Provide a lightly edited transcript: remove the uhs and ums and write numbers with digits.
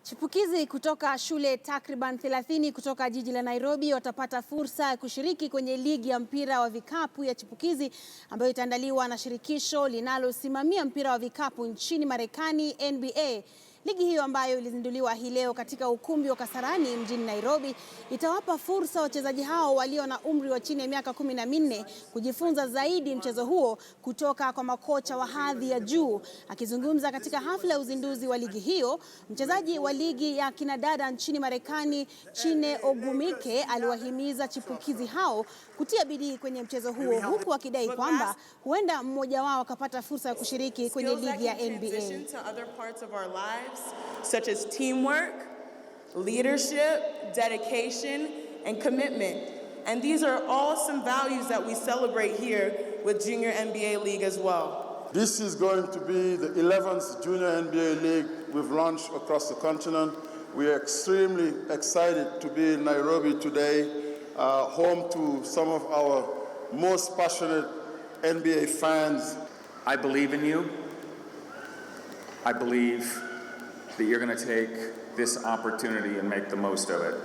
Chipukizi kutoka shule takriban 30 kutoka jiji la Nairobi watapata fursa ya kushiriki kwenye ligi ya mpira wa vikapu ya chipukizi ambayo itaandaliwa na shirikisho linalosimamia mpira wa vikapu nchini Marekani, NBA. Ligi hiyo ambayo ilizinduliwa hii leo katika ukumbi wa Kasarani mjini Nairobi itawapa fursa wachezaji hao walio na umri wa chini ya miaka 14 kujifunza zaidi mchezo huo kutoka kwa makocha wa hadhi ya juu. Akizungumza katika hafla ya uzinduzi wa ligi hiyo, mchezaji wa ligi ya kinadada nchini Marekani, Chine Ogumike, aliwahimiza chipukizi hao kutia bidii kwenye mchezo huo, huku akidai kwamba huenda mmoja wao akapata fursa ya kushiriki kwenye ligi ya NBA. Such as teamwork, leadership, dedication, and commitment. And these are all some values that we celebrate here with Junior NBA League as well. This is going to be the 11th Junior NBA League we've launched across the continent. We are extremely excited to be in Nairobi today, home to some of our most passionate NBA fans. I believe in you. I believe that you're going to take this opportunity and make the most of it.